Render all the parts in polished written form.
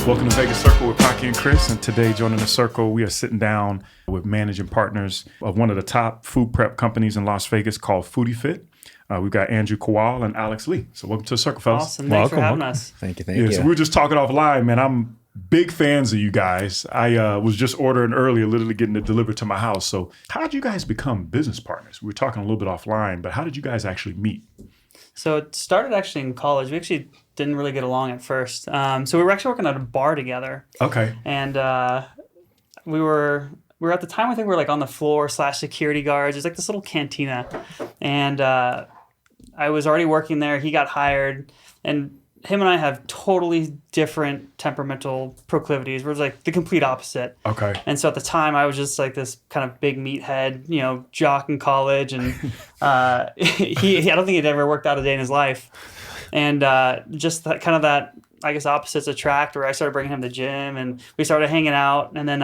Welcome to Vegas Circle with Paki and Chris. And today, joining the circle, we are sitting down with managing partners of one of the top food prep companies in Las Vegas called Foodie Fit. We've got Andrew Kowal and Alex Lee. So welcome to the circle, fellas. Awesome. Thanks for having us. Thank you. So we were just talking offline, man. I'm big fans of you guys. I was just ordering earlier, literally getting it delivered to my house. So how did you guys become business partners? We were talking a little bit offline, but how did you guys actually meet? So it started actually in college. We actually didn't really get along at first. So we were actually working at a bar together. Okay. And we were at the time, I think we were like on the floor / security guards. It was like this little cantina. And I was already working there. He got hired. And him and I have totally different temperamental proclivities. We're like the complete opposite. Okay. And so at the time, I was just like this kind of big meathead, jock in college. And I don't think he'd ever worked out a day in his life. And just that kind of that, I guess, opposites attract, where I started bringing him to the gym and we started hanging out. And then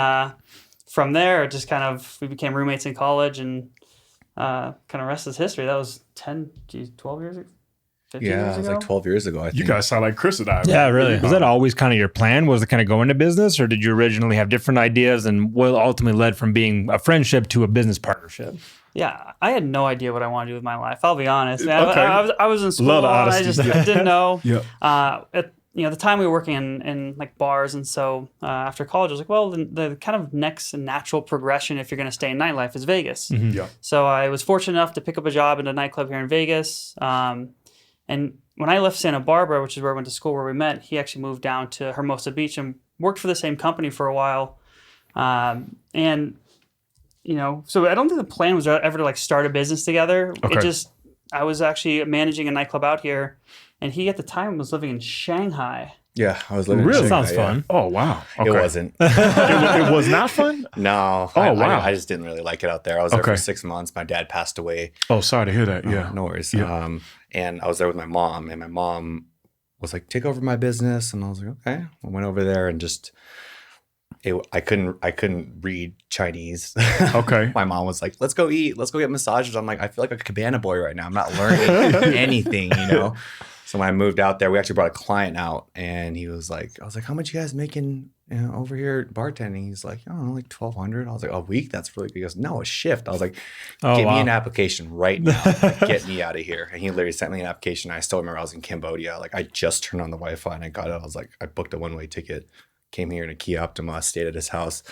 from there, just kind of, we became roommates in college and kind of rest is history. That was 12 years ago. Yeah, it was like 12 years ago, I think. You guys sound like Chris and I. Yeah, really. Was that always kind of your plan? Was to kind of go into business, or did you originally have different ideas and what ultimately led from being a friendship to a business partnership? Yeah, I had no idea what I wanted to do with my life. I'll be honest. Man. Okay. I was in school Love the and I honesty. just didn't know. Yeah. At the time we were working in like bars, and so after college, I was like, well, the kind of next natural progression if you're going to stay in nightlife is Vegas. Mm-hmm. Yeah. So I was fortunate enough to pick up a job in a nightclub here in Vegas. And when I left Santa Barbara, which is where I went to school, where we met, he actually moved down to Hermosa Beach and worked for the same company for a while. So I don't think the plan was ever to like start a business together. Okay. I was actually managing a nightclub out here, and he at the time was living in Shanghai. Yeah, I was living Really? in Shanghai. Sounds fun. Oh, wow. Okay. It wasn't. It was not fun? No. Oh, wow. I just didn't really like it out there. I was there for 6 months. My dad passed away. Oh, sorry to hear that. Yeah. No worries. Yeah. And I was there with my mom, and my mom was like, take over my business. And I was like, okay. I went over there and just... I couldn't read Chinese. Okay. My mom was like, let's go eat. Let's go get massages. I'm like, I feel like a cabana boy right now. I'm not learning anything, So when I moved out there, we actually brought a client out, and I was like, how much you guys making over here bartending? He's like, I don't know, like $1,200. I was like, a week? That's really good. He goes, no, a shift. I was like, me an application right now. Like, get me out of here. And he literally sent me an application. I still remember I was in Cambodia. Like, I just turned on the Wi-Fi and I got it. I was like, I booked a one-way ticket, came here in a Kia Optima, stayed at his house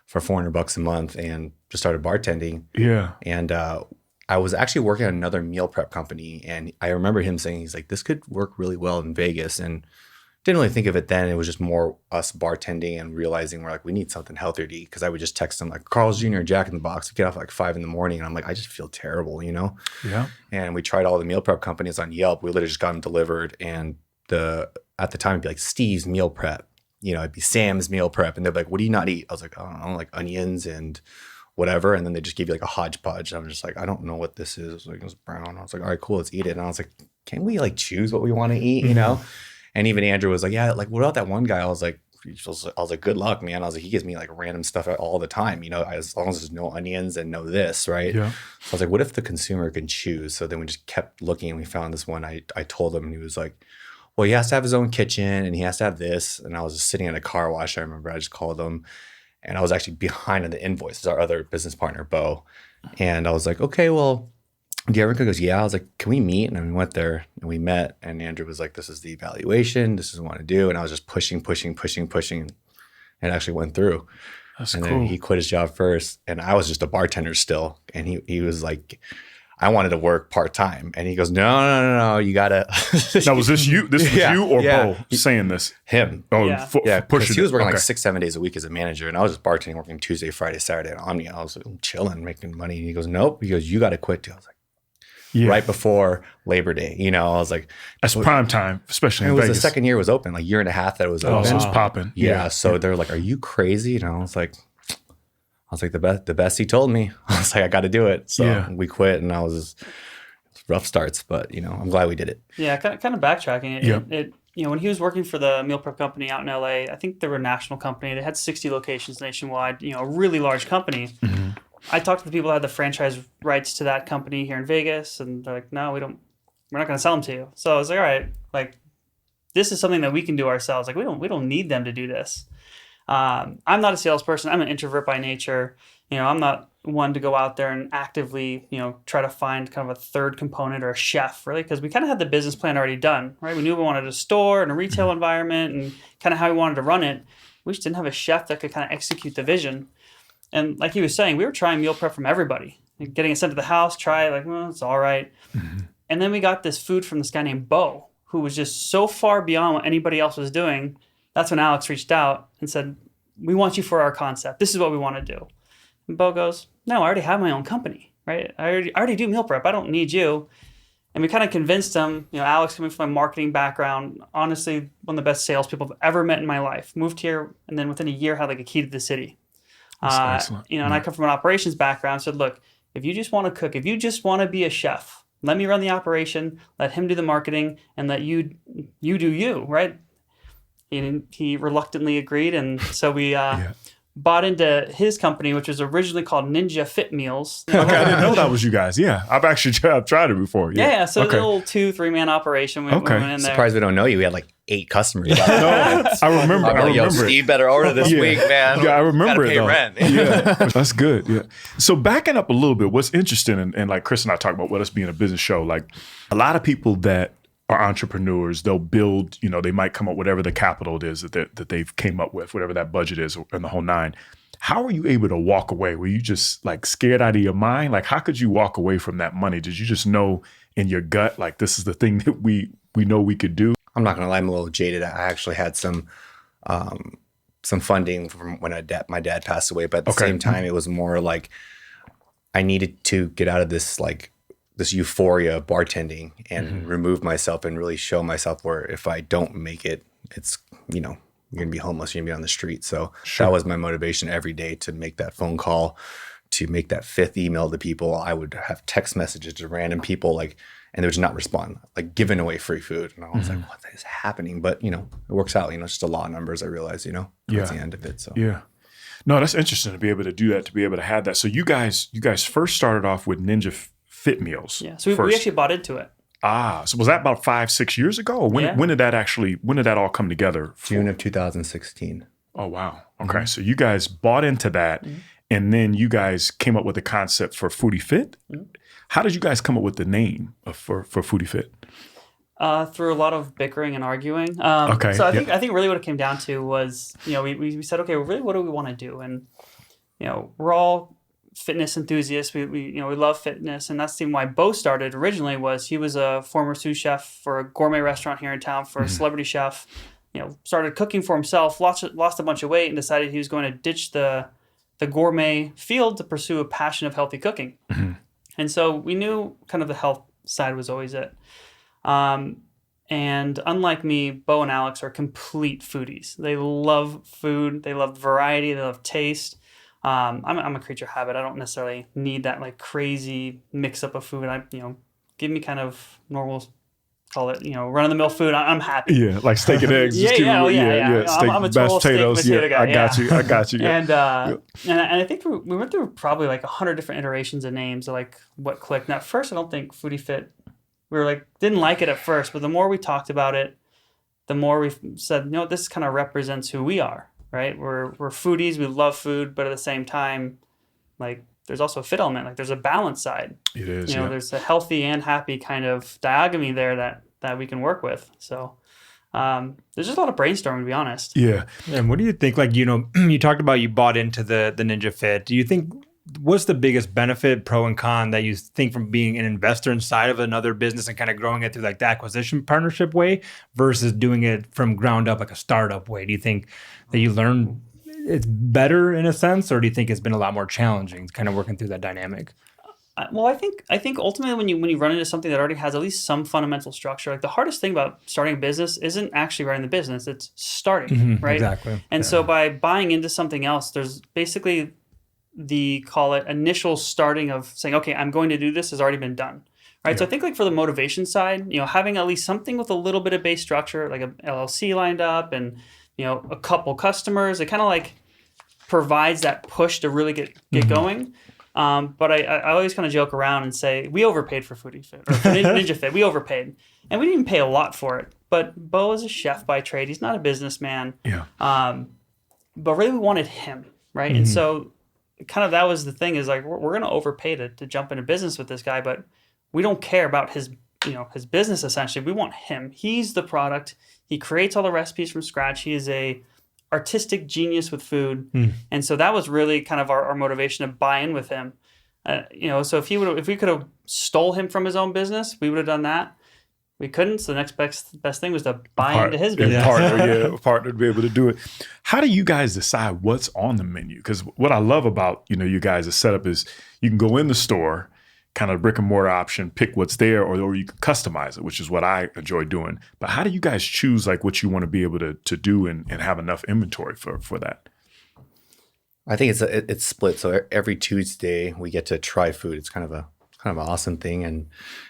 for $400 a month and just started bartending. Yeah. And I was actually working at another meal prep company, and I remember him saying, he's like, this could work really well in Vegas. And didn't really think of it then. It was just more us bartending and realizing we're like, we need something healthier to eat. Because I would just text him like, Carl's Jr., Jack in the Box. We get off at like 5 a.m. and I'm like, I just feel terrible, Yeah. And we tried all the meal prep companies on Yelp. We literally just got them delivered, and at the time it'd be like Steve's Meal Prep. It'd be Sam's Meal Prep, and they'd be like, what do you not eat? I was like, I don't know, like onions and whatever. And then they just give you like a hodgepodge. And I'm just like, I don't know what this is. It was like, it was brown. I was like, all right, cool, let's eat it. And I was like, can we like choose what we want to eat, And even Andrew was like, yeah, like what about that one guy? I was like, good luck, man. I was like, he gives me like random stuff all the time, as long as there's no onions and no this, right? Yeah. So I was like, what if the consumer can choose? So then we just kept looking, and we found this one. I told him, and he was like, well, he has to have his own kitchen and he has to have this. And I was just sitting in a car wash. I remember I just called him, and I was actually behind on the invoice. Our other business partner, Bo. And I was like, okay, well, do you ever cook? He goes, yeah. I was like, can we meet? And then we went there and we met, and Andrew was like, this is the evaluation. This is what I want to do. And I was just pushing. And it actually went through. That's and cool. then he quit his job first, and I was just a bartender still. And he was like, I wanted to work part-time. And he goes, no, you gotta. Now, was this you? This was you or Bo saying this? Him. Oh, Yeah. Pushing. He was working Okay. like 6-7 days a week as a manager, and I was just bartending, working Tuesday, Friday, Saturday at Omni. I was like, chilling, making money. And he goes, nope. He goes, you got to quit too. I was like, right before Labor Day. I was like, That's prime time, especially in it was Vegas. the second year it was open, like year and a half that it was Oh, open. so it was popping. Yeah. So they're like, are you crazy? And I was like, the best he told me. I was like, I got to do it. So we quit, and I was rough starts, but I'm glad we did it. Yeah, kind of backtracking. It when he was working for the meal prep company out in LA, I think they were a national company. They had 60 locations nationwide, a really large company. Mm-hmm. I talked to the people who had the franchise rights to that company here in Vegas, and they're like, no, we're not going to sell them to you. So I was like, all right, like, this is something that we can do ourselves. Like we don't need them to do this. I'm not a salesperson. I'm an introvert by nature. I'm not one to go out there and actively, try to find kind of a third component or a chef, really, because we kind of had the business plan already done, right? We knew we wanted a store and a retail environment and kind of how we wanted to run it. We just didn't have a chef that could kind of execute the vision. And like he was saying, we were trying meal prep from everybody, getting it sent to the house, try it, like, well, it's all right. Mm-hmm. And then we got this food from this guy named Bo, who was just so far beyond what anybody else was doing. That's when Alex reached out and said, we want you for our concept. This is what we want to do. And Bo goes, no, I already have my own company, right? I already do meal prep. I don't need you. And we kind of convinced him, Alex coming from a marketing background, honestly, one of the best salespeople I've ever met in my life, moved here, and then within a year had like a key to the city. Excellent. And I come from an operations background, said, look, if you just want to cook, if you just want to be a chef, let me run the operation, let him do the marketing, and let you do you, right? And he reluctantly agreed, and so we bought into his company, which was originally called Ninja Fit Meals. Okay, I didn't know that was you guys. Yeah, I've tried it before. Yeah, so it's a little 2-3 man operation. We went in there. Surprised we don't know you. We had like 8 customers. I remember. I remember. Yo, Steve better order this week, man. Yeah, I remember Gotta pay rent. Yeah, that's good. Yeah. So backing up a little bit, what's interesting, and like Chris and I talk about what us being a business show, like a lot of people that are entrepreneurs, they'll build, they might come up with whatever the capital it is that they've came up with, whatever that budget is and the whole nine. How are you able to walk away? Were you just like scared out of your mind? Like, how could you walk away from that money? Did you just know in your gut, like, this is the thing that we know we could do? I'm not going to lie, I'm a little jaded. I actually had some funding from when my dad passed away, but at the same time, it was more like I needed to get out of this euphoria of bartending and remove myself and really show myself where if I don't make it, it's, you're going to be homeless, you're going to be on the street. So that was my motivation every day, to make that phone call, to make that 5th email to people. I would have text messages to random people, and they would not respond, like giving away free food. And I was like, what is happening? But, it works out, it's just a law of numbers, I realize, towards the end of it. So yeah. No, that's interesting to be able to do that, to be able to have that. So you guys first started off with Ninja Fit Meals. Yeah. So we actually bought into it. So was that about 5-6 years ago? Or when did that all come together? June of 2016. Oh, wow. Okay. So you guys bought into that, and then you guys came up with the concept for Foodie Fit. How did you guys come up with the name for Foodie Fit? Through a lot of bickering and arguing. So I think really what it came down to was, we said, okay, well, really, what do we want to do? And, we're all fitness enthusiasts. We love fitness, and that's the reason why Bo started originally. Was he was a former sous chef for a gourmet restaurant here in town for a celebrity chef. Started cooking for himself, lost a bunch of weight, and decided he was going to ditch the gourmet field to pursue a passion of healthy cooking. And so we knew kind of the health side was always it. And unlike me, Bo and Alex are complete foodies. They love food. They love variety. They love taste. I'm a creature of habit. I don't necessarily need that like crazy mix up of food. Give me kind of normal, call it, run of the mill food. I'm happy. Yeah, like steak and eggs. Yeah. Steak, I'm a total steak potato guy. I got you. Yeah. And I think we went through probably like 100 different iterations of names of like what clicked. Now, at first, I don't think Foodie Fit, we were like, didn't like it at first, but the more we talked about it, the more we said, this kind of represents who we are. Right, we're foodies. We love food, but at the same time, like there's also a fit element. Like there's a balance side. It is. There's a healthy and happy kind of dichotomy there that we can work with. So there's just a lot of brainstorming, to be honest. Yeah. And what do you think? Like you talked about you bought into the Ninja Fit. Do you think what's the biggest benefit, pro and con, that you think from being an investor inside of another business and kind of growing it through like the acquisition partnership way versus doing it from ground up like a startup way? Do you think that you learn it's better in a sense, or do you think it's been a lot more challenging kind of working through that dynamic? Well, I think ultimately when you run into something that already has at least some fundamental structure, like the hardest thing about starting a business isn't actually running the business, it's starting, right? Exactly. And so by buying into something else, there's basically the, call it, initial starting of saying, okay, I'm going to do this has already been done, right? So I think like for the motivation side, having at least something with a little bit of base structure, like a LLC lined up and, a couple customers, it kind of like provides that push to really get going. But I always kind of joke around and say, we overpaid for Foodie Fit or for Ninja Fit. We overpaid. And we didn't even pay a lot for it. But Bo is a chef by trade. He's not a businessman. Yeah. But really we wanted him, right? And so kind of that was the thing is like, we're going to overpay to jump into business with this guy, but we don't care about his business essentially. We want him. He's the product. He creates all the recipes from scratch. He is a artistic genius with food. And so that was really kind of our motivation to buy in with him. So if we could have stole him from his own business, we would have done that. We couldn't. So the next best thing was to buy into his business. Partner to be able to do it. How do you guys decide what's on the menu? Because what I love about, you guys' setup is you can go in the store, kind of brick and mortar option, pick what's there, or you can customize it, which is what I enjoy doing. But how do you guys choose like what you want to be able to do and have enough inventory for that? I think it's split. So every Tuesday we get to try food. It's kind of an awesome thing, and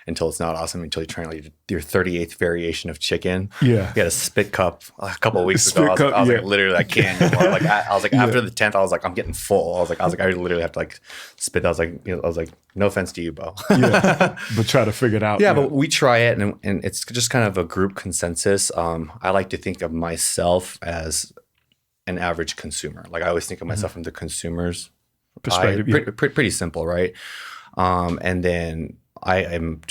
until it's not awesome, until you try like your 38th variation of chicken. Yeah, we had a spit cup a couple of weeks ago. I was like, literally, I can't anymore. I was like, after the 10th, I was like, I'm getting full. I was like, I literally have to like spit. I was like, no offense to you, Bo. But try to figure it out. Yeah, but we try it, and it's just kind of a group consensus. I like to think of myself as an average consumer. Like I always think of myself from the consumer's perspective. Pretty simple, right? And then I'm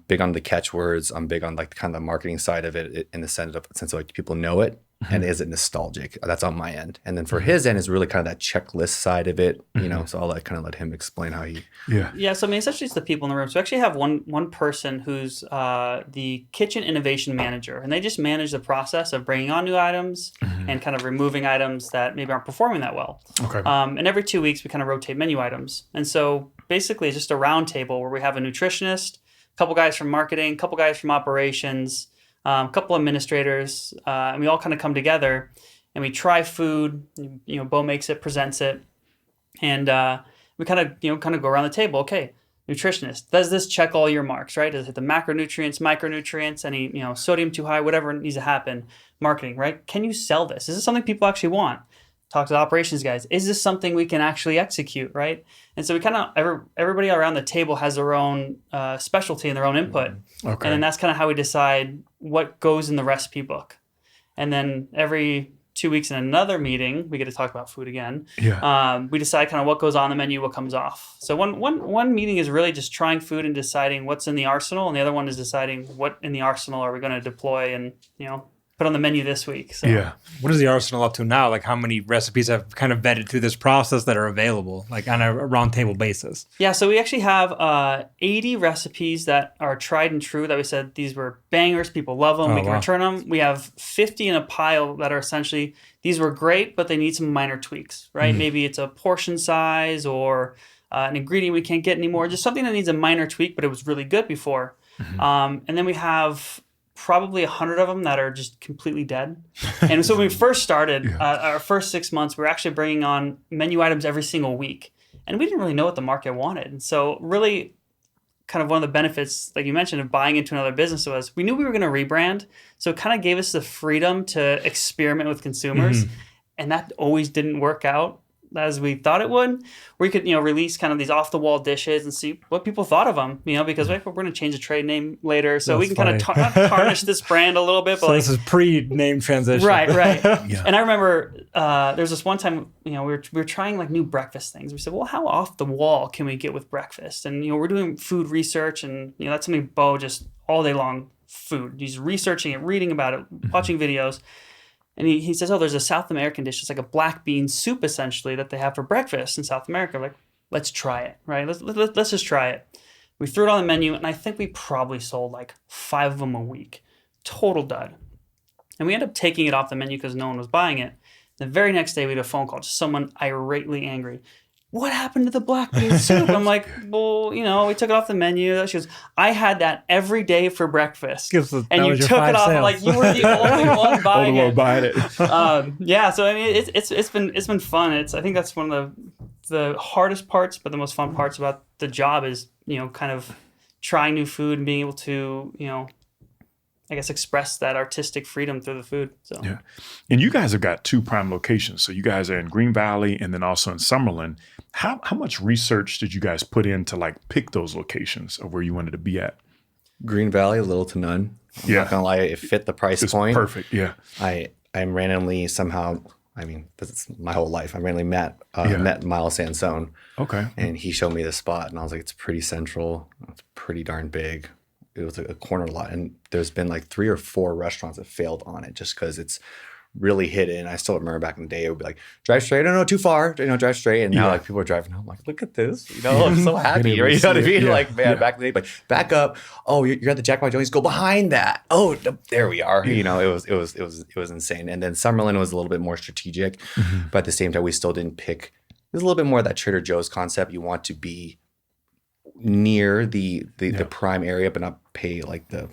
big on the catchwords. I'm big on like kind of the marketing side of it in the sense of like people know it and is it nostalgic? That's on my end. And then for his end is really kind of that checklist side of it, so I'll let him explain how he. Yeah. So I mean, essentially it's the people in the room. So we actually have one person who's the kitchen innovation manager, and they just manage the process of bringing on new items and kind of removing items that maybe aren't performing that well. Okay. And every 2 weeks we kind of rotate menu items. And so basically it's just a round table where we have a nutritionist, a couple guys from marketing, a couple guys from operations, a couple administrators, and we all kind of come together and we try food. Bo makes it, presents it, and we kind of go around the table. Okay, nutritionist, does this check all your marks? Right? Does it hit the macronutrients, micronutrients, any sodium too high, whatever needs to happen? Marketing, right? Can you sell this? Is this something people actually want? Talk to the operations guys. Is this something we can actually execute, right? And so we kind of everybody around the table has their own specialty and their own input. Okay. And then that's kind of how we decide what goes in the recipe book. And then every 2 weeks in another meeting, we get to talk about food again. Yeah. We decide kind of what goes on the menu, what comes off. So one meeting is really just trying food and deciding what's in the arsenal, and the other one is deciding what in the arsenal are we going to deploy and put on the menu this week. So. Yeah. What is the arsenal up to now? Like how many recipes have kind of vetted through this process that are available, like on a round table basis? Yeah, so we actually have 80 recipes that are tried and true that we said these were bangers, people love them, we can return them. We have 50 in a pile that are essentially, these were great, but they need some minor tweaks, right? Maybe it's a portion size or an ingredient we can't get anymore, just something that needs a minor tweak, but it was really good before. And then we have probably 100 of them that are just completely dead. And so when we first started, our first 6 months, we were actually bringing on menu items every single week. And we didn't really know what the market wanted. And so really kind of one of the benefits, like you mentioned, of buying into another business was we knew we were going to rebrand. So it kind of gave us the freedom to experiment with consumers. And that always didn't work out as we thought it would. We could, release kind of these off-the-wall dishes and see what people thought of them, because we're going to change the trade name later. So we can kind of tarnish this brand a little bit. But so this is pre-name transition. Right. And I remember there was this one time, we were trying like new breakfast things. We said, well, how off the wall can we get with breakfast? And, we're doing food research and, that's something Bo just all day long, food. He's researching it, reading about it, watching videos. And he says, there's a South American dish. It's like a black bean soup, essentially, that they have for breakfast in South America. We're like, let's try it, right? Let's just try it. We threw it on the menu, and I think we probably sold like 5 of them a week. Total dud. And we ended up taking it off the menu because no one was buying it. The very next day, we had a phone call to someone irately angry. What happened to the black bean soup? I'm like, well, we took it off the menu. She goes, I had that every day for breakfast. And you took it off. I'm like, you were the only one buying it. So I mean, it's been fun. I think that's one of the hardest parts, but the most fun parts about the job is, kind of trying new food and being able to, I guess, express that artistic freedom through the food. So yeah. And you guys have got 2 prime locations. So you guys are in Green Valley and then also in Summerlin. How much research did you guys put in to like pick those locations of where you wanted to be at? Green Valley, little to none. I'm not gonna lie, it fit the price point. Perfect. Yeah. I'm randomly somehow. I mean, this is my whole life. I randomly met Miles Sansone. Okay. And he showed me the spot, and I was like, it's pretty central. It's pretty darn big. It was a corner lot, and there's been like 3 or 4 restaurants that failed on it just because it's really hidden. I still remember back in the day, it would be like, drive straight. No, too far. Drive straight. And now like people are driving. I'm like, look at this. I'm so happy. You know what I mean? Like, man, back in the day, but back up. Oh, you're at the Jack by Jones. Go behind that. Oh, there we are. It was insane. And then Summerlin was a little bit more strategic, but at the same time, we still didn't pick. There's a little bit more of that Trader Joe's concept. You want to be near the prime area, but not pay like the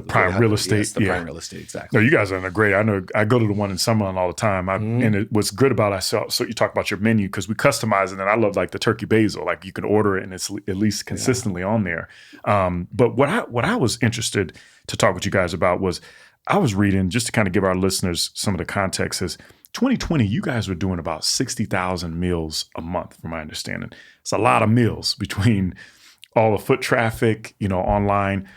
prime real estate. Yes, the prime real estate, exactly. No, you guys are in a great. I know I go to the one in Summerlin all the time. And what's good about it, so you talk about your menu because we customize it, and I love like the turkey basil. Like you can order it, and it's at least consistently on there. But what I was interested to talk with you guys about was I was reading just to kind of give our listeners some of the context is 2020, you guys were doing about 60,000 meals a month, from my understanding. It's a lot of meals between all the foot traffic, online.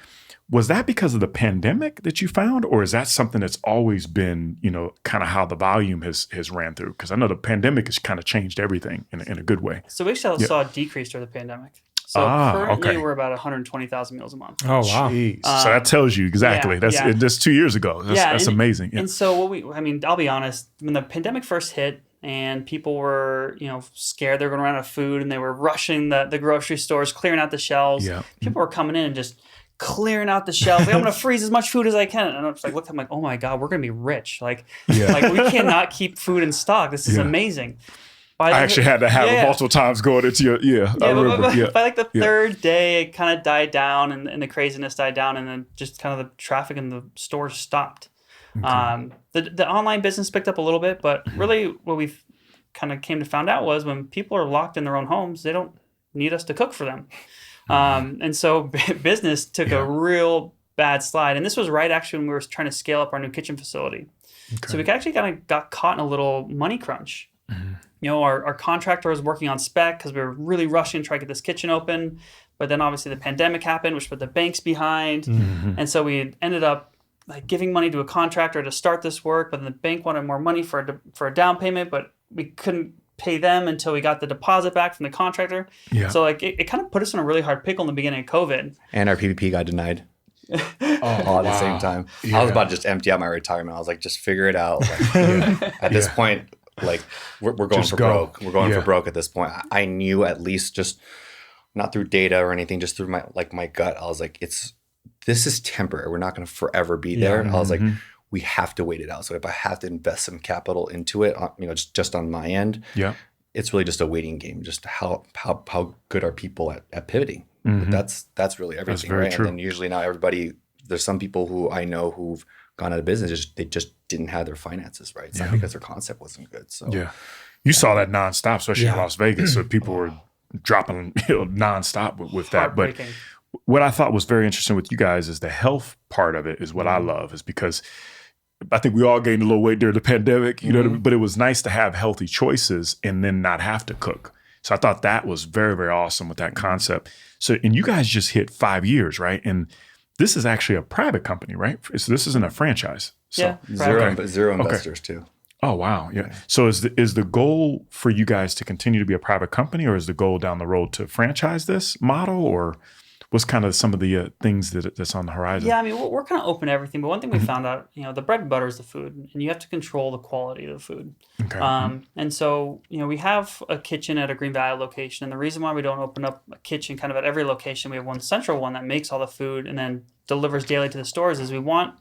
Was that because of the pandemic that you found, or is that something that's always been, kind of how the volume has ran through? Because I know the pandemic has kind of changed everything in a good way. So we saw a decrease during the pandemic. So currently we're about 120,000 meals a month. Oh, wow. Jeez. So that tells you exactly. That's just 2 years ago. That's amazing. Yeah. And so I'll be honest, when the pandemic first hit and people were, scared they were going to run out of food and they were rushing the grocery stores, clearing out the shelves. Yeah. People were coming in and just clearing out the shelves. Like, I'm going to freeze as much food as I can. And I'm just like, I'm like, oh my God, we're going to be rich. Like we cannot keep food in stock. This is amazing. I actually had to have it multiple times going into your, I remember. By like the third day, it kind of died down and the craziness died down, and then just kind of the traffic in the stores stopped. Okay. The online business picked up a little bit, but really what we've kind of came to find out was when people are locked in their own homes, they don't need us to cook for them. And so business took a real bad slide. And this was right actually when we were trying to scale up our new kitchen facility. Okay. So we actually kind of got caught in a little money crunch. Mm-hmm. Our contractor was working on spec because we were really rushing to try to get this kitchen open. But then obviously the pandemic happened, which put the banks behind. Mm-hmm. And so we ended up like giving money to a contractor to start this work. But then the bank wanted more money for a down payment, but we couldn't pay them until we got the deposit back from the contractor. Yeah. So like it kind of put us in a really hard pickle in the beginning of COVID. And our PPP got denied. All at the same time. Yeah. I was about to just empty out my retirement. I was like, just figure it out. Like, at this point, like we're going just for broke. We're going for broke at this point. I knew at least just not through data or anything, just through my gut. I was like, this is temporary. We're not going to forever be there. I was like, we have to wait it out. So if I have to invest some capital into it, just on my end, it's really just a waiting game. Just how good are people at pivoting? Mm-hmm. But that's really everything, right? True. And then usually now there's some people who I know who've gone out of business. They just didn't have their finances right. It's not because their concept wasn't good. So you saw that nonstop, especially in Las Vegas. So people were dropping nonstop with that. But what I thought was very interesting with you guys is the health part of it is what I love, is because I think we all gained a little weight during the pandemic, you know what I mean? But it was nice to have healthy choices and then not have to cook. So I thought that was very, very awesome with that concept. So, and you guys just hit 5 years, right? And this is actually a private company, right? So this isn't a franchise. So, zero investors too. Oh, wow. Yeah. So is the goal for you guys to continue to be a private company, or is the goal down the road to franchise this model, or what's kind of some of the things that's on the horizon? Yeah, I mean, we're kind of open to everything. But one thing we found out, the bread and butter is the food, and you have to control the quality of the food. Okay. And so, we have a kitchen at a Green Valley location. And the reason why we don't open up a kitchen kind of at every location, we have one central one that makes all the food and then delivers daily to the stores, is we want,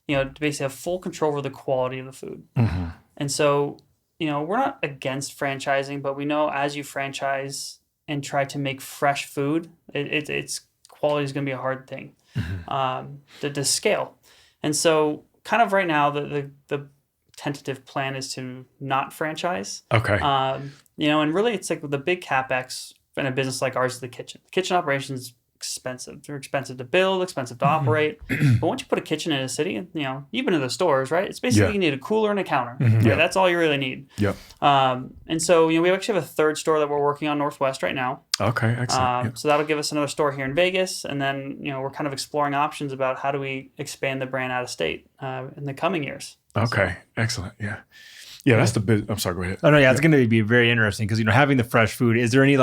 to basically have full control over the quality of the food. Mm-hmm. And so, we're not against franchising, but we know as you franchise and try to make fresh food, it's quality is going to be a hard thing to scale. And so kind of right now, the tentative plan is to not franchise. Okay. And really it's like the big CapEx in a business like ours is the kitchen. The kitchen operations expensive. They're expensive to build, expensive to operate. But once you put a kitchen in a city, you've been to the stores, right? It's basically you need a cooler and a counter. Right? Yeah. That's all you really need. Yep. And so, we actually have a third store that we're working on Northwest right now. Okay, excellent. So that'll give us another store here in Vegas. And then, we're kind of exploring options about how do we expand the brand out of state in the coming years. Okay, excellent. Yeah. Yeah, that's the bit. I'm sorry, go ahead. Oh no, yeah, it's going to be very interesting because having the fresh food. Is there any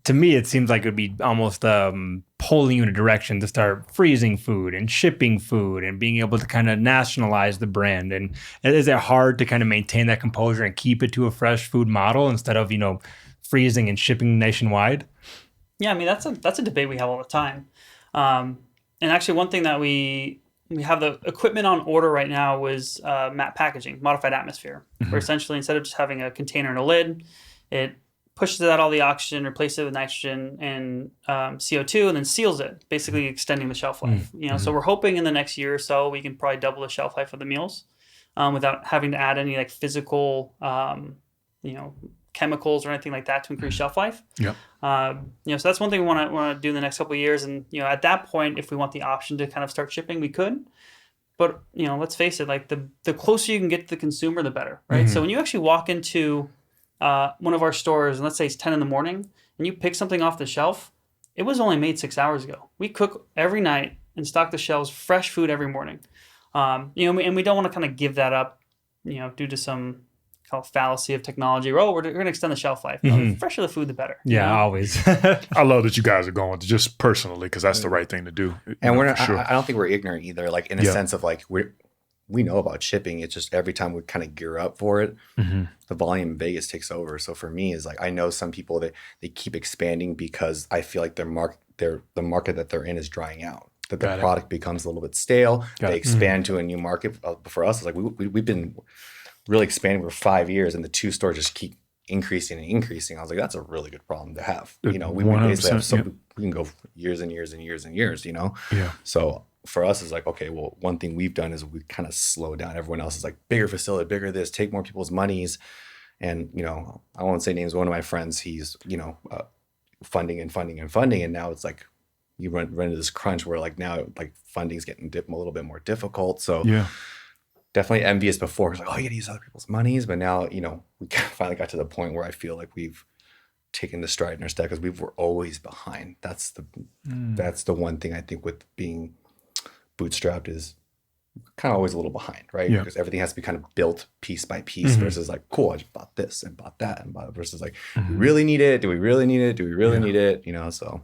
to me, it seems like it would be almost pulling you in a direction to start freezing food and shipping food and being able to kind of nationalize the brand. And is it hard to kind of maintain that composure and keep it to a fresh food model instead of freezing and shipping nationwide? Yeah, I mean that's a debate we have all the time. And actually, one thing that we have the equipment on order right now was MAT packaging, modified atmosphere, where essentially instead of just having a container and a lid, it pushes out all the oxygen, replaces it with nitrogen and CO2, and then seals it, basically extending the shelf life. So we're hoping in the next year or so we can probably double the shelf life of the meals without having to add any physical, chemicals or anything like that to increase shelf life. Yep. So that's one thing we want to do in the next couple of years. And at that point, if we want the option to kind of start shipping, we could. But let's face it, the closer you can get to the consumer, the better, right? So when you actually walk into one of our stores, and let's say it's 10 in the morning, and you pick something off the shelf, it was only made 6 hours ago. We cook every night and stock the shelves fresh food every morning. And we don't want to kind of give that up, due to some fallacy of technology. We're going to extend the shelf life. The fresher the food, the better. Yeah, always. I love that you guys are going to just personally because that's the right thing to do. And we're not, I don't think we're ignorant either. In a sense of we know about shipping. It's just every time we kind of gear up for it, the volume in Vegas takes over. So for me, is I know some people that they keep expanding because I feel like the market that they're in is drying out. That the product becomes a little bit stale. They expand to a new market. For us, it's we've been really expanding for 5 years, and the 2 stores just keep increasing and increasing. I was like, that's a really good problem to have. We basically have we can go years and years and years and years. Yeah. So for us, it's okay. Well, one thing we've done is we kind of slow down. Everyone else is bigger facility, bigger this, take more people's monies, and I won't say names. One of my friends, he's funding, and now it's you run into this crunch where now funding's getting a little bit more difficult. So yeah. Definitely envious before. It's you got to use other people's monies. But now, we finally got to the point where I feel like we've taken the stride in our step because we were always behind. That's the one thing I think with being bootstrapped is kind of always a little behind, right? Yeah. Because everything has to be kind of built piece by piece versus cool, I just bought this and bought that and bought versus do we really need it? Do we really need it? Do we really need it? So.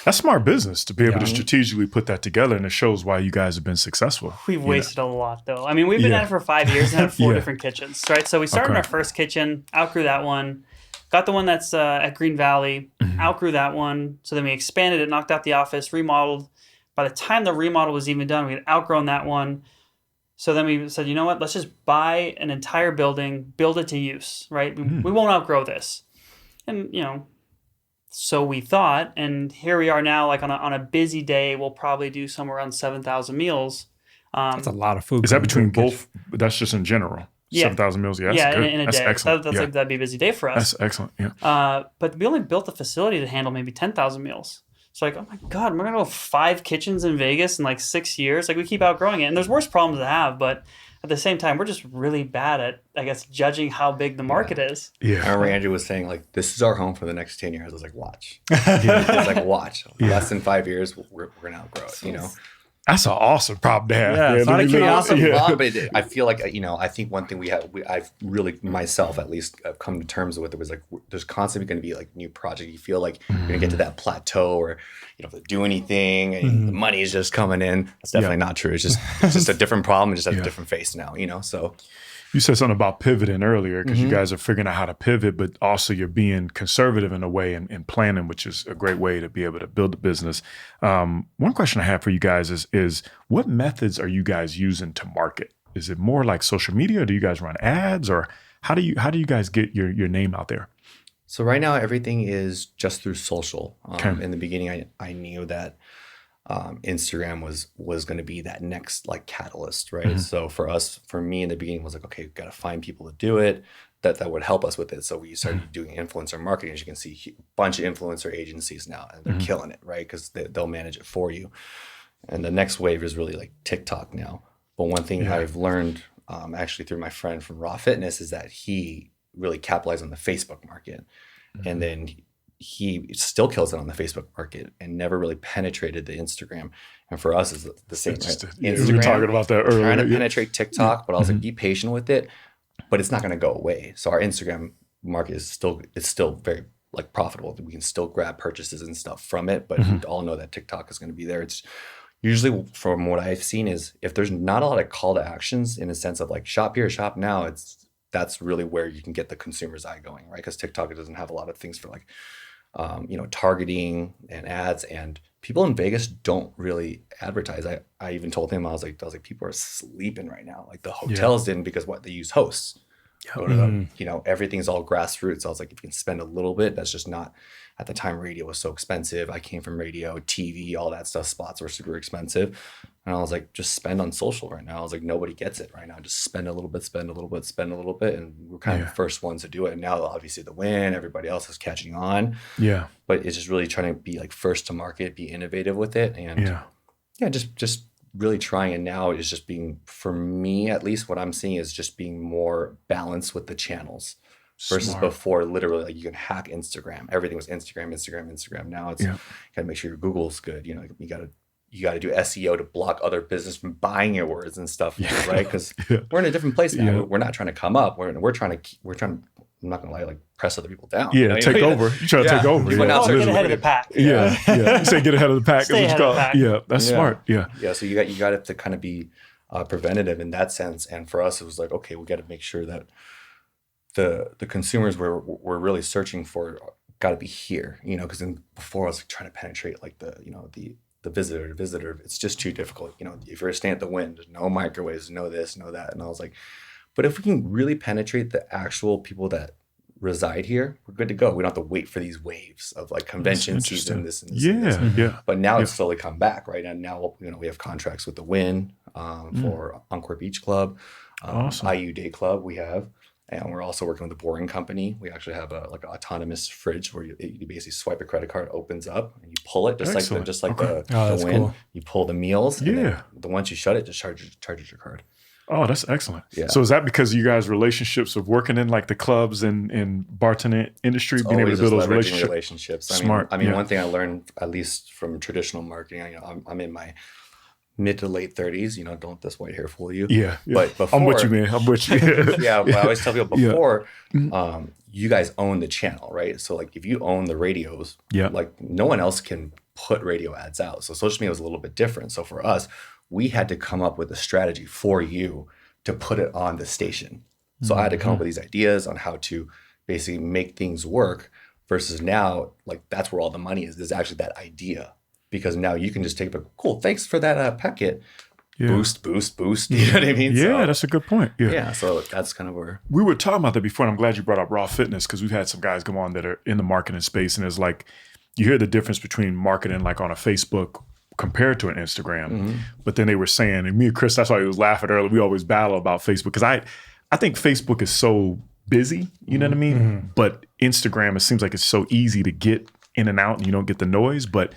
That's smart business to be able to strategically put that together, and it shows why you guys have been successful. We've wasted a lot, though. I mean, we've been at it for 5 years and had 4 different kitchens, right? So we started in our first kitchen, outgrew that one, got the one that's at Green Valley, outgrew that one. So then we expanded it, knocked out the office, remodeled. By the time the remodel was even done, we had outgrown that one. So then we said, you know what? Let's just buy an entire building, build it to use, right? We won't outgrow this. And, so we thought, and here we are now, on a busy day, we'll probably do somewhere around 7,000 meals. That's a lot of food. Is that between both? That's just in general. Yeah. 7,000 meals. Yeah, that's good. In a that's day. Excellent. That'd be a busy day for us. That's excellent. Yeah. But we only built the facility to handle maybe 10,000 meals. So oh my God, we're going to go 5 kitchens in Vegas in 6 years. We keep outgrowing it. And there's worse problems to have, but at the same time, we're just really bad at, I guess, judging how big the market is. Yeah. I remember Andrew was saying, this is our home for the next 10 years. I was watch. It's watch. Less than 5 years, we're going to outgrow it, That's an awesome problem to have. Yeah, it's not a awesome problem, but I feel I think one thing I've really, myself at least, come to terms with it was there's constantly going to be new project. You feel like you're going to get to that plateau where you don't have to do anything and the money is just coming in. That's definitely not true. It's just a different problem. It just has a different face now, so. You said something about pivoting earlier because you guys are figuring out how to pivot, but also you're being conservative in a way and planning, which is a great way to be able to build a business. One question I have for you guys is what methods are you guys using to market? Is it more like social media, or do you guys run ads, or how do you guys get your name out there? So right now everything is just through social. In the beginning, I knew that Instagram was going to be that next catalyst, right? So for me in the beginning was okay, we've got to find people to do it. that would help us with it. So we started doing influencer marketing. As you can see, a bunch of influencer agencies now, and they're killing it, right? Because they'll manage it for you. And the next wave is really like TikTok now. But one thing I've learned actually through my friend from Raw Fitness is that he really capitalized on the Facebook market. And then he still kills it on the Facebook market and never really penetrated the Instagram. And for us, is the same. Right? Yeah, we were talking about that earlier. Trying to penetrate TikTok, but I was like, be patient with it. But it's not going to go away. So our Instagram market is still very like profitable. We can still grab purchases and stuff from it, but we all know that TikTok is going to be there. It's usually, from what I've seen, is if there's not a lot of call to actions in a sense of like shop here, shop now, that's really where you can get the consumer's eye going, right? Because TikTok, it doesn't have a lot of things for like targeting and ads, and people in Vegas don't really advertise. I even told him, I was like, people are sleeping right now. Like the hotels didn't, because they use hosts. Go to them, everything's all grassroots. I was like, if you can spend a little bit, that's just not, at the time radio was so expensive. I came from radio, TV, all that stuff. Spots were super expensive. And I was like, just spend on social right now. I was like, nobody gets it right now. Just spend a little bit, spend a little bit, spend a little bit. And we're kind of the first ones to do it. And now obviously the win, everybody else is catching on. Yeah. But it's just really trying to be like first to market, be innovative with it. And just really trying. And now is just being, for me, at least what I'm seeing is just being more balanced with the channels. Versus before, literally, like you can hack Instagram. Everything was Instagram. Now it's gotta make sure your Google's good. You gotta do SEO to block other business from buying your words and stuff, right? Because we're in a different place now. We're not trying to come up. We're trying to. I'm not gonna lie, like press other people down. Yeah, take over. You try to take over. Get ahead of the pack. Yeah. You say get ahead of the pack. Stay ahead of the pack. Yeah, that's smart. Yeah. So you got to kind of be preventative in that sense. And for us, it was like, okay, we got to make sure that the consumers we're really searching for got to be here, because before I was like trying to penetrate like the visitor, it's just too difficult. If you're staying at the Wynn, there's no microwaves, no this, no that. And I was like, but if we can really penetrate the actual people that reside here, we're good to go. We don't have to wait for these waves of like convention season, this and this. And this. But now it's slowly come back, right? And now we have contracts with the Wynn for Encore Beach Club, IU Day Club we have. And we're also working with the Boring Company. We actually have an autonomous fridge where you basically swipe a credit card, opens up, and you pull it just like the Wynn. Cool. You pull the meals, and then once you shut it, just charges your card. Oh, that's excellent. Yeah. So is that because of you guys' relationships of working in like the clubs and bartending industry, being able to build those relationships? Smart. I mean, one thing I learned, at least from traditional marketing, I'm in my mid to late 30s, don't let this white hair fool you. Yeah. But before, I'm with you, man. I'm with you. Well, I always tell people before, you guys own the channel, right? So like if you own the radios, like no one else can put radio ads out. So social media was a little bit different. So for us, we had to come up with a strategy for you to put it on the station. So I had to come up with these ideas on how to basically make things work versus now, like that's where all the money is. There's actually that idea. Because now you can just take a cool, thanks for that packet. Boost. You know what I mean? Yeah, that's a good point. Yeah. So that's kind of where we were talking about that before. And I'm glad you brought up Raw Fitness because we've had some guys come on that are in the marketing space. And it's like, you hear the difference between marketing like on a Facebook compared to an Instagram. But then they were saying, and me and Chris, that's why he was laughing earlier. We always battle about Facebook because I think Facebook is so busy, you know what I mean? But Instagram, it seems like it's so easy to get in and out and you don't get the noise. But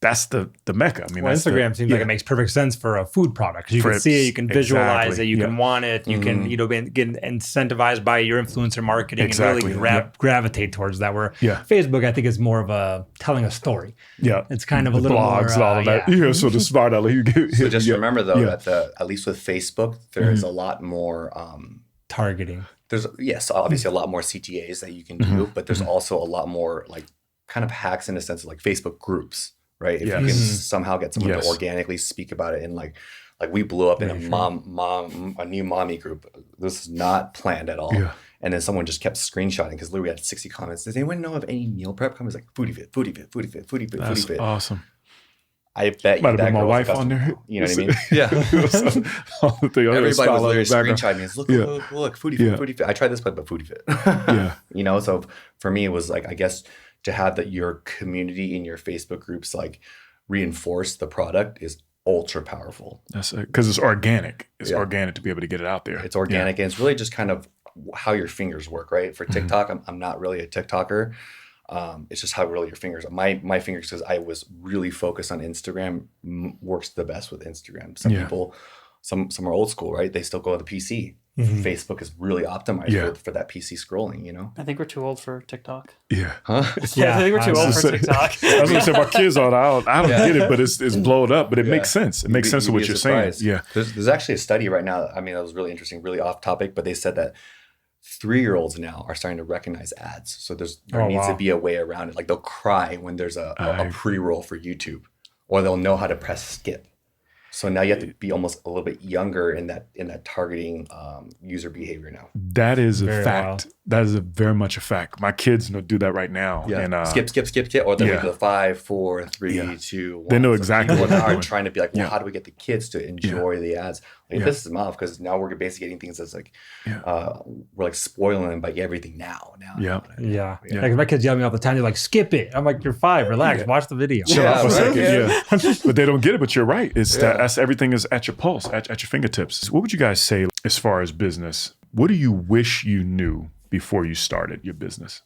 that's the mecca. I mean, Instagram seems like it makes perfect sense for a food product. You can see it, you can visualize it, you can want it, you can get incentivized by your influencer marketing and really gravitate towards that. Where Facebook, I think, is more of a telling a story. Yeah, it's kind of a little blogs more, and all of that. So the smart So just remember though that at least with Facebook, there is a lot more targeting. There's obviously a lot more CTAs that you can do, but there's also a lot more like kind of hacks in a sense of like Facebook groups. Right. If you can somehow get someone to organically speak about it and like we blew up in a new mommy group. This is not planned at all. Yeah. And then someone just kept screenshotting because literally we had 60 comments. Does anyone know of any meal prep companies like Foodie Fit? That's awesome. I bet might have been my wife on there. You know what I mean? Yeah. Everybody was literally screenshotting me. Look, Foodie Fit. I tried this, but Foodie Fit. So for me, it was like, I guess, to have that your community in your Facebook groups like reinforce the product is ultra powerful. That's because it's organic. It's organic to be able to get it out there. It's organic and it's really just kind of how your fingers work, right? For TikTok, I'm not really a TikToker. It's just how really your fingers. My fingers, because I was really focused on Instagram, works the best with Instagram. Some people, some are old school, right? They still go to the PC. Facebook is really optimized for that PC scrolling, you know? I think we're too old for TikTok. Yeah. Huh? Yeah, I think we're too old for TikTok. I was gonna say my kids are. I don't get it, but it's blowed up. But it makes sense. It makes sense of what you're saying. Yeah. There's actually a study right now. I mean, that was really interesting, really off topic, but they said that 3-year-olds now are starting to recognize ads. So there needs to be a way around it. Like they'll cry when there's a pre-roll for YouTube, or they'll know how to press skip. So now you have to be almost a little bit younger in that targeting user behavior now. That is a fact. Wild. That is very much a fact. My kids do that right now. Yeah. And, skip, or they'll do the 5, 4, 3, 2, 1. They know exactly what they're doing. Trying to be like, well, how do we get the kids to enjoy the ads? Like, this is them off because now we're basically getting things that's like we're like spoiling them by everything now. Yeah. Like my kids yell at me all the time. They're like, skip it. I'm like, you're 5. Relax. Watch the video. Chill out for a second. But they don't get it. But you're right. It's that's everything is at your pulse, at your fingertips. What would you guys say as far as business? What do you wish you knew before you started your business?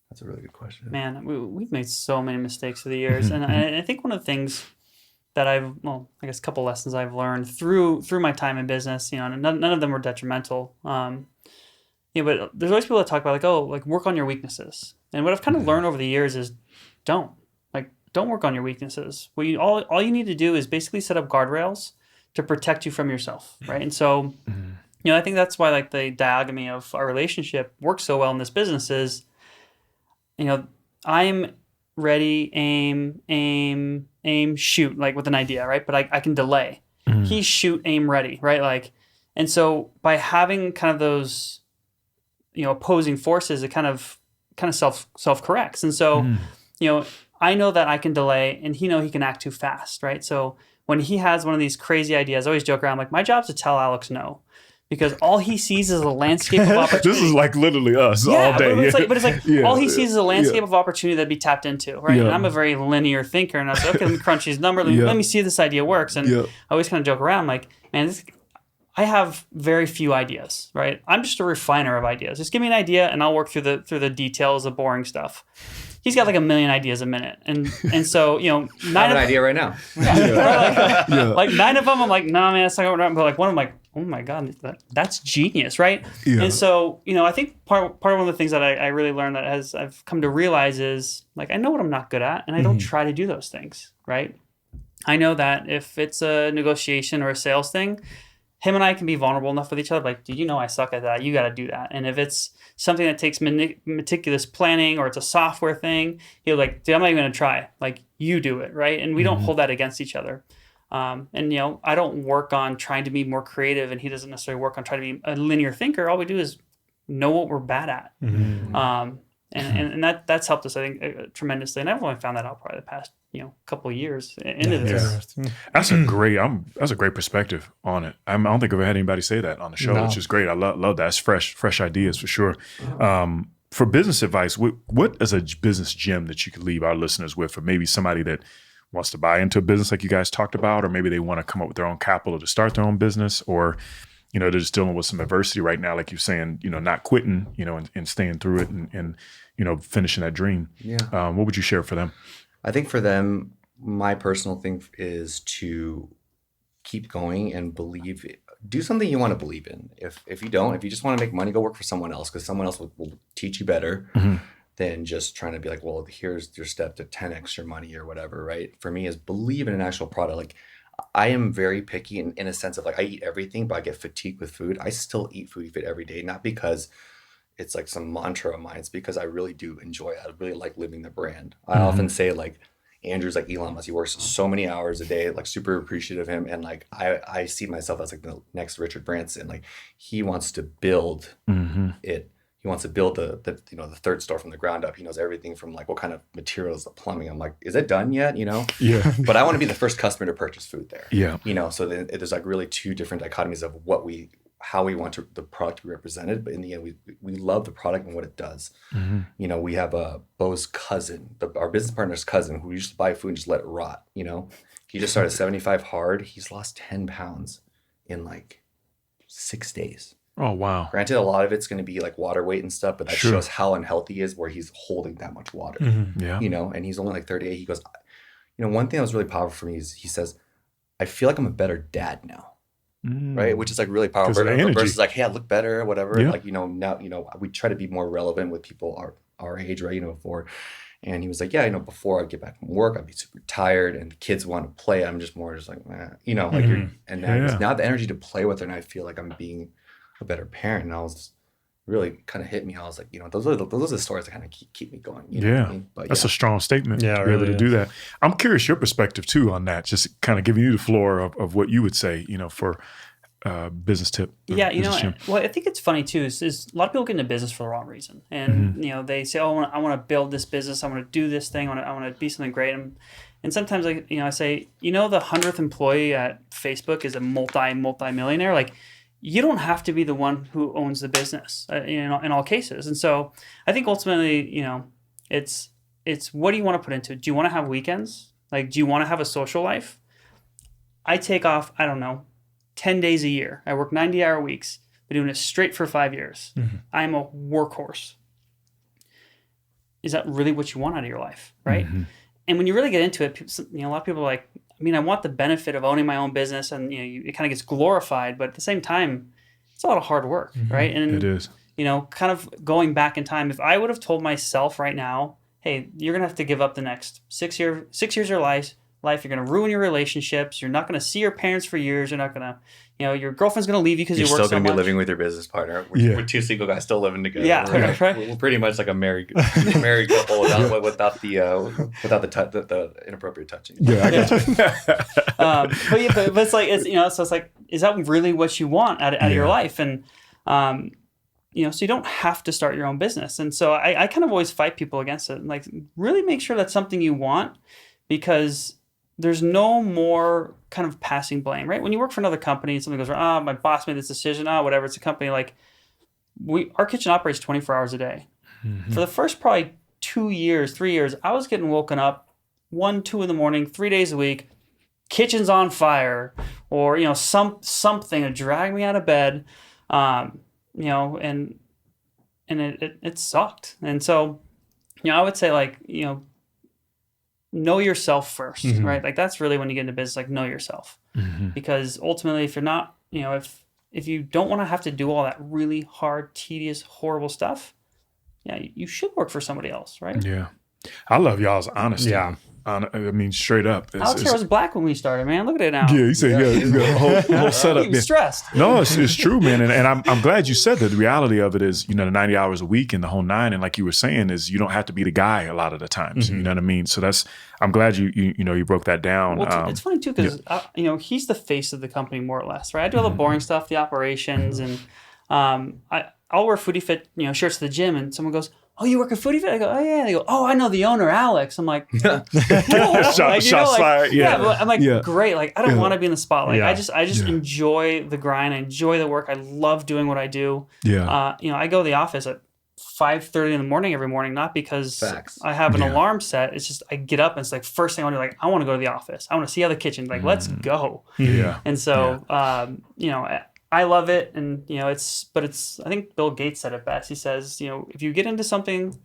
That's a really good question. Man, we've made so many mistakes through the years. And I think one of the things that I guess a couple lessons I've learned through my time in business, none of them were detrimental. But there's always people that talk about work on your weaknesses. And what I've kind of learned over the years is don't work on your weaknesses. All you need to do is basically set up guardrails to protect you from yourself, right? And so, I think that's why the dichotomy of our relationship works so well in this business is, I'm ready, aim, shoot, with an idea, right? But I can delay. He's shoot, aim, ready, right? And so by having kind of those, opposing forces, it kind of self corrects. And so, I know that I can delay, and he can act too fast, right? So when he has one of these crazy ideas, I always joke around, my job's to tell Alex no. Because all he sees is a landscape of opportunity. This is literally us all day. But it's all he sees is a landscape of opportunity that'd be tapped into, right? And I'm a very linear thinker, and I was like, okay, let me crunch these numbers. Let me see if this idea works. And I always kind of joke around, I have very few ideas, right? I'm just a refiner of ideas. Just give me an idea, and I'll work through the details, the boring stuff. He's got 1 million ideas a minute, and so I have an idea right now. 9 of them, I'm like, nah, man, that's not right. But one, I'm like, oh my god, that's genius, right? And so I think part of one of the things that I really learned that I've come to realize is I know what I'm not good at, and I don't try to do those things, right? I know that if it's a negotiation or a sales thing, him and I can be vulnerable enough with each other. Dude, I suck at that. You got to do that. And if it's something that takes meticulous planning or it's a software thing, he'll dude, I'm not even going to try. You do it, right? And we don't hold that against each other. And I don't work on trying to be more creative, and he doesn't necessarily work on trying to be a linear thinker. All we do is know what we're bad at. And that's helped us, I think, tremendously. And I've only found that out probably the past couple of years into this. That's a great perspective on it. I don't think I've ever had anybody say that on the show, which is great. I love that. It's fresh ideas for sure. For business advice, what is a business gem that you could leave our listeners with, for maybe somebody that wants to buy into a business like you guys talked about, or maybe they want to come up with their own capital to start their own business, or they're just dealing with some adversity right now, like you're saying, not quitting, and staying through it and finishing that dream. What would you share for them? I think for them, my personal thing is to keep going and do something you want to believe in. If you don't, if you just want to make money, go work for someone else, because someone else will teach you better than just trying to be like, well, here's your step to 10x your money or whatever, right? For me, is believe in an actual product. I am very picky in a sense of I eat everything, but I get fatigued with food. I still eat Foodie Fit every day, not because it's some mantra of mine. It's because I really do enjoy it. I really like living the brand. I often say Andrew's like Elon Musk. He works so many hours a day, super appreciative of him. And I see myself as the next Richard Branson. He wants to build it. He wants to build the third store from the ground up. He knows everything from what kind of materials, the plumbing. I'm like, is it done yet? Yeah. But I want to be the first customer to purchase food there. Yeah. So then there's really two different dichotomies of how we want the product to be represented. But in the end, we love the product and what it does. We have Bo's cousin, our business partner's cousin, who used to buy food and just let it rot. He just started 75 hard. He's lost 10 pounds in 6 days. Oh, wow. Granted, a lot of it's going to be like water weight and stuff, but that Sure. shows how unhealthy he is where he's holding that much water, Yeah. you know, and he's only like 38. He goes, you know, one thing that was really powerful for me is he says, I feel like I'm a better dad now. Right. Which is like really powerful 'Cause of the energy. versus like, hey, I look better, whatever. Yeah. Like, you know, now, you know, we try to be more relevant with people our age, right? You know, before. And he was like, yeah, you know, before I get back from work, I'd be super tired and the kids want to play. I'm just more just like, you know, like and now, Yeah. now the energy to play with her, and I feel like I'm being a better parent. And I was really kind of hit me. I was like, you know, those are the stories that kind of keep me going. You know what I mean? But That's a strong statement Yeah, to it be able really to do is. that. I'm curious your perspective too on that, just kind of giving you the floor of what you would say, you know, for business tip. or Yeah, you know, business gym. well, I think it's funny too. Is a lot of people get into business for the wrong reason, and you know, they say, "Oh, I want to build this business. I want to do this thing. I want to be something great." And sometimes, like, you know, I say, you know, the 100th employee at Facebook is a multi-millionaire. Like, you don't have to be the one who owns the business, you know, in all cases. And so, I think ultimately, you know, it's what do you want to put into it? Do you want to have weekends? Like, do you want to have a social life? I take off, I don't know, 10 days a year. I work 90-hour weeks. Been doing it straight for 5 years. I'm a workhorse. Is that really what you want out of your life, right? And when you really get into it, you know, a lot of people are like, I mean, I want the benefit of owning my own business, and you know, it kind of gets glorified, but at the same time, it's a lot of hard work, right? And It is. you know, kind of going back in time, if I would have told myself right now, hey, you're gonna have to give up the next 6 years of your life. You're going to ruin your relationships. You're not going to see your parents for years. You're not going to, you know, your girlfriend's going to leave you because you You're work still so going to much. be living with your business partner. Yeah. We're two single guys still living together. Yeah, right. We're pretty much like a married couple without the inappropriate touching. Yeah, I got you. But it's like, it's, you know, so it's like, is that really what you want out of your life? And, you know, so you don't have to start your own business. And so I kind of always fight people against it. Like, really make sure that's something you want, because there's no more kind of passing blame, right? When you work for another company and something goes wrong, my boss made this decision, whatever, it's a company, like our kitchen operates 24 hours a day. For the first probably 3 years, I was getting woken up 1, 2 in the morning, 3 days a week, kitchen's on fire, or, you know, something to drag me out of bed, you know, and it sucked. And so, you know, I would say, like, you know yourself first, right? Like, that's really when you get into business, like, know yourself. Because ultimately, if you're not, you know, if you don't want to have to do all that really hard, tedious, horrible stuff, yeah, you should work for somebody else, right? Yeah. I love y'all's honesty. Yeah. I mean, straight up. Alex here was black when we started, man. Look at it now. Yeah, you said, you got a whole setup. He was stressed. No, it's true, man. And I'm glad you said that. The reality of it is, you know, the 90 hours a week and the whole 9. And like you were saying, is you don't have to be the guy a lot of the times. You know what I mean? So I'm glad you know, you broke that down. Well, it's funny too, because you know, he's the face of the company more or less, right? I do all the boring stuff, the operations, and I'll wear Foodie Fit, you know, shirts to the gym, and someone goes, "Oh, you work at Foodie Fit?" I go, "Oh yeah." They go, "Oh, I know the owner, Alex." I'm like, Shots fired. Yeah. But I'm like, Yeah. great. Like, I don't want to be in the spotlight. Yeah. I just enjoy the grind. I enjoy the work. I love doing what I do. Yeah. You know, I go to the office at 5:30 in the morning every morning, not because Facts. I have an Yeah. alarm set. It's just I get up and it's like first thing I want to do. Like, I want to go to the office. I want to see how the kitchen. Like, let's go. Yeah. And so, you know, I love it, and you know, I think Bill Gates said it best. He says, you know, if you get into something,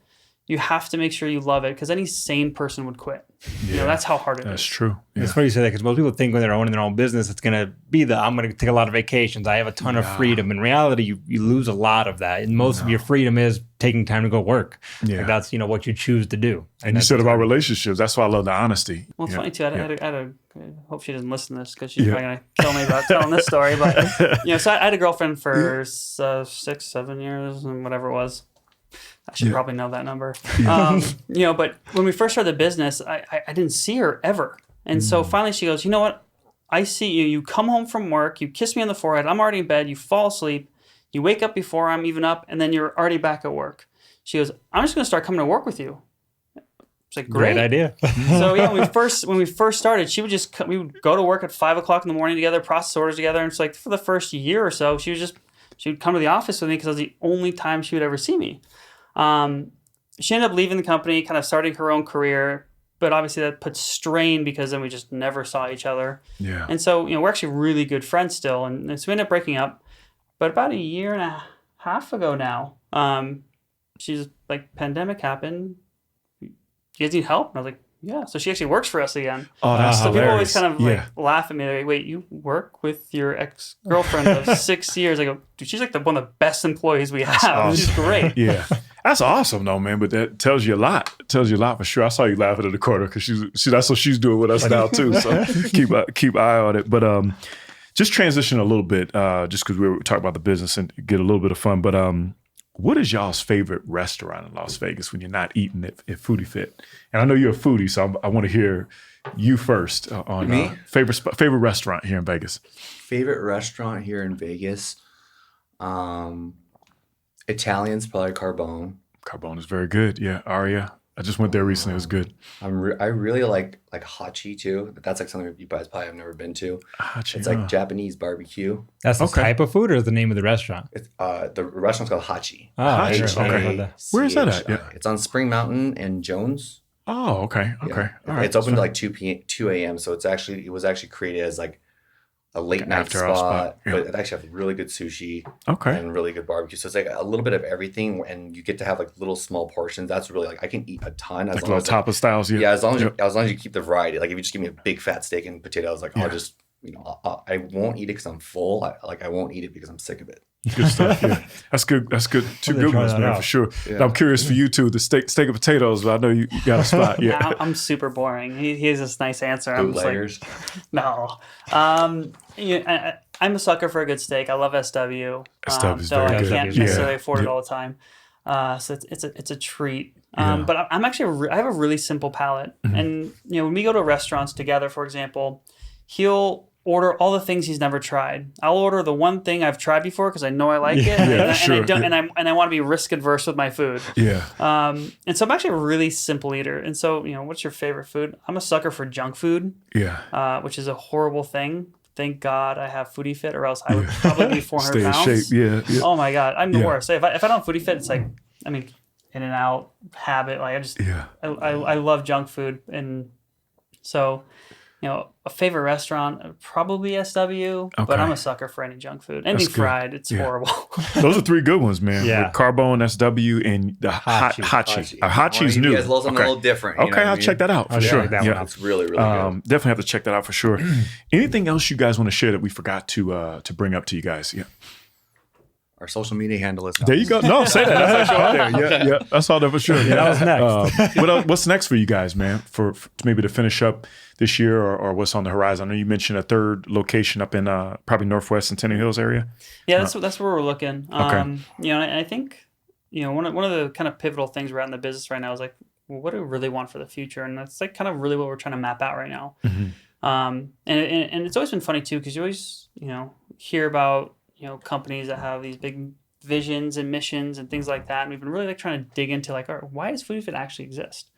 you have to make sure you love it, because any sane person would quit. You know, that's how hard it That's is. true. Yeah. It's funny you say that, because most people think when they're owning their own business, it's going to be I'm going to take a lot of vacations. I have a ton of freedom. In reality, you lose a lot of that. And most of your freedom is taking time to go work. Yeah. Like, that's, you know, what you choose to do. And you said about relationships. That's why I love the honesty. Well, it's Yeah. funny too. I hope she doesn't listen to this, because she's probably gonna kill me about telling this story. But you know, so I had a girlfriend for 6, 7 years, and whatever it was. I should probably know that number. You know, but when we first started the business, I didn't see her ever. And so finally she goes, "You know what? I see you. You come home from work, you kiss me on the forehead, I'm already in bed, you fall asleep, you wake up before I'm even up, and then you're already back at work." She goes, "I'm just going to start coming to work with you." It's like, great idea. So yeah, when we first started, we would go to work at 5 o'clock in the morning together, process orders together. And it's like, for the first year or so, she would come to the office with me, because it was the only time she would ever see me. She ended up leaving the company, kind of starting her own career, but obviously that put strain, because then we just never saw each other. Yeah. And so, you know, we're actually really good friends still. And so we ended up breaking up. But about a year and a half ago now, she's like, pandemic happened. You guys need help? And I was like, yeah. So she actually works for us again. Oh, that's So people always hilarious. kind of like laugh at me. Like, wait, you work with your ex-girlfriend of 6 years? I go, dude, she's like one of the best employees we have. awesome. She's great. Yeah. That's awesome though, man. But that tells you a lot. It tells you a lot for sure. I saw you laughing in the corner because that's what she's doing with us now too. So keep eye on it. But just transition a little bit, just because we were talking about the business and get a little bit of fun. But what is y'all's favorite restaurant in Las Vegas when you're not eating at Foodie Fit? And I know you're a foodie, so I want to hear you first on Me? Favorite restaurant here in Vegas. Favorite restaurant here in Vegas? Italian's probably Carbone. Carbone is very good. Yeah, Aria. I just went there recently. It was good. I really like Hachi too. That's like something you guys probably have never been to. Hachi, It's like Japanese barbecue. That's the Okay. type of food or is the name of the restaurant? It's the restaurant's called Hachi. Oh, Hachi, I've never heard that. Where is that at? H-I. It's on Spring Mountain and Jones. Oh, okay. Yeah. Okay. All right. It's open to like 2 a.m. So it was actually created as like a late night After hour spot, Yeah. but it actually has really good sushi Okay. and really good barbecue. So it's like a little bit of everything, and you get to have like little small portions. That's really like I can eat a ton as Like long little as tapas styles. Yeah. yeah, as long as Yep. you keep the variety. Like if you just give me a big fat steak and potatoes, like Yeah. I'll just I won't eat it because I'm full. I won't eat it because I'm sick of it. Good stuff. Yeah. That's good. That's good. Two I'll good try ones, that man, out. for sure. Yeah. I'm curious for you too. The steak and potatoes. I know you got a spot. Yeah. I'm super boring. He has this nice answer. I'm just like, Bootleggers. no. I'm a sucker for a good steak. I love SW. SW is though very I good. can't Yeah. necessarily afford it Yeah. all the time. So it's a treat. Yeah. But I'm actually I have a really simple palate. Mm-hmm. And when we go to restaurants together, for example, he'll order all the things he's never tried. I'll order the one thing I've tried before because I know I like it, Yeah, and I sure. don't, Yeah. and I want to be risk adverse with my food. Yeah. And so I'm actually a really simple eater. And so, what's your favorite food? I'm a sucker for junk food, Yeah. which is a horrible thing. Thank God I have Foodie Fit, or else I would probably be 400 Stay in pounds. shape. Yeah. Yeah. Oh my God, I'm the Yeah. worst. If I don't have Foodie Fit, it's like, in and out habit. Like Yeah. I love junk food, and so a favorite restaurant probably SW, but Okay. I'm a sucker for any junk food. Anything good. fried, it's Yeah. horrible. Those are three good ones, man. Yeah. With Carbone, SW, and the Hachi. Hachi's You new. guys love something a little different. You know Okay, what I I'll mean? check that out for I'll sure. check that one out. It's really good. Definitely have to check that out for sure. Anything else you guys want to share that we forgot to bring up to you guys? Yeah. Our social media handle is There you go. No, say that. That's actually on there. Yeah. That's all there for sure. Yeah, that was next. What's next for you guys, man? For maybe to finish up this year, or what's on the horizon? I know you mentioned a third location up in probably Northwest Centennial Hills area. Yeah, that's where we're looking. Okay. And I think one of the kind of pivotal things we're at in the business right now is like, well, what do we really want for the future? And that's like kind of really what we're trying to map out right now. And it's always been funny too, because you always hear about companies that have these big visions and missions and things like that, and we've been really like trying to dig into like, all right, why does Foodie Fit actually exist?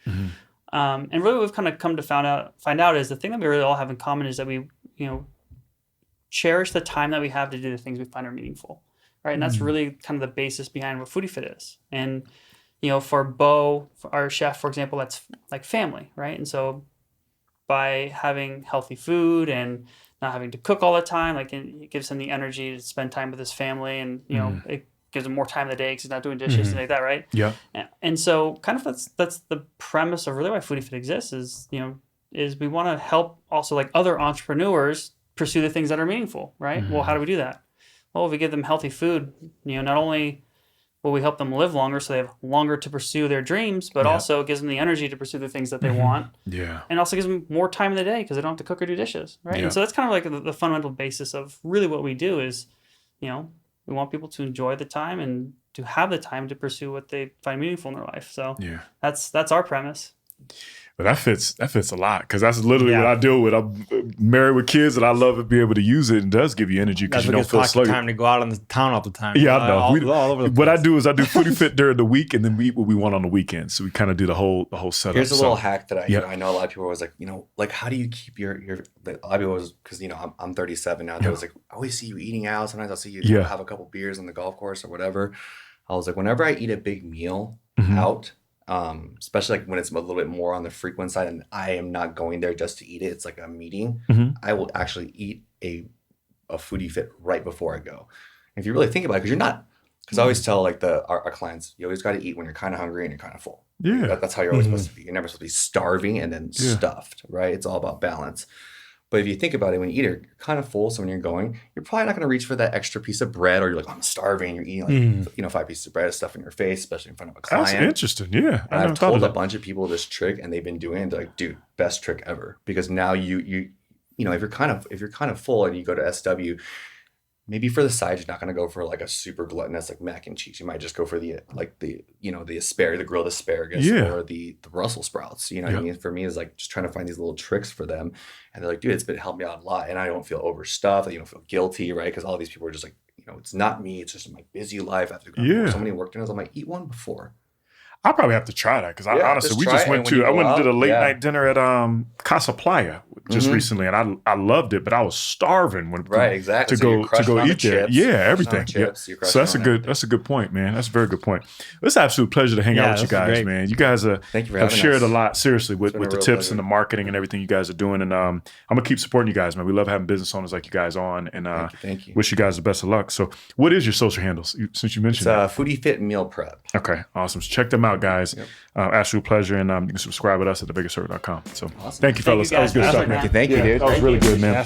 And really what we've kind of come to find out is the thing that we really all have in common is that we cherish the time that we have to do the things we find are meaningful, right? And that's really kind of the basis behind what Foodie Fit is. And for Bo, for our chef, for example, that's like family, right? And so by having healthy food and not having to cook all the time, like it gives him the energy to spend time with his family, and it gives him more time in the day because he's not doing dishes and like that, right? Yeah. And so kind of that's the premise of really why Foodie Fit exists is we want to help also like other entrepreneurs pursue the things that are meaningful, right? Well, how do we do that? Well, if we give them healthy food, not only will we help them live longer so they have longer to pursue their dreams, but also it gives them the energy to pursue the things that they want. Yeah. And also gives them more time in the day because they don't have to cook or do dishes, right? Yeah. And so that's kind of like the fundamental basis of really what we do is, we want people to enjoy the time and to have the time to pursue what they find meaningful in their life. So Yeah. that's our premise. But that fits a lot, because that's literally what I deal with. I'm married with kids, and I love to be able to use it, and it does give you energy because That's you what don't gives feel Paki sluggish. time to go out in the town all the time. Yeah, I know. All over the What I place. do is I do Foodie Fit during the week, and then we eat what we want on the weekend. So we kind of do the whole setup. Here's a So, little hack that Yeah. I know a lot of people are always like, like how do you keep your a lot of people was because I'm 37 now. They was like, I always see you eating out. Sometimes I'll see you Yeah. have a couple beers on the golf course or whatever. I was like, whenever I eat a big meal Mhm. out, especially like when it's a little bit more on the frequent side and I am not going there just to eat it, it's like a meeting. Mhm. I will actually eat a Foodie Fit right before I go. If you really think about it, because you're not, because I always tell like our clients, you always got to eat when you're kind of hungry and you're kind of full. Yeah. That's how you're always supposed to be. You're never supposed to be starving and then stuffed, right? It's all about balance. But if you think about it, when you eat, you're kind of full. So when you're going, you're probably not going to reach for that extra piece of bread, or you're like, I'm starving. You're eating like, 5 pieces of bread, stuff in your face, especially in front of a client. That's interesting. Yeah. And I've told a bunch of people this trick, and they've been doing it. They're like, dude, best trick ever. Because now you know, if you're kind of full and you go to SW, maybe for the side, you're not going to go for like a super gluttonous like mac and cheese. You might just go for the asparagus, the grilled asparagus, or the Brussels sprouts. You know what I mean? For me, is like just trying to find these little tricks for them. And they're like, dude, it's been helping me out a lot. And I don't feel overstuffed. You don't feel guilty, right? Because all these people are just like, you know, it's not me. It's just my busy life. I have to go so many work dinners. I'm like, eat one before. I'll probably have to try that because honestly, we just went and did a late night dinner at Casa Playa just recently, and I loved it, but I was starving when exactly to go eat there. Yeah, everything. Chips, so that's a good point, man. That's a very good point. It's an absolute pleasure to hang out with you guys, man. You guys have shared a lot seriously with the tips and the marketing and everything you guys are doing, and I'm gonna keep supporting you guys, man. We love having business owners like you guys on, and thank you. Wish you guys the best of luck. So, what is your social handles since you mentioned it's Foodie Fit Meal Prep. Okay, awesome. So check them out, guys. Absolute pleasure, and you can subscribe with us at thebiggercircle.com. So thank you, fellas. That was good stuff, man. Thank you, dude. That was really good, man.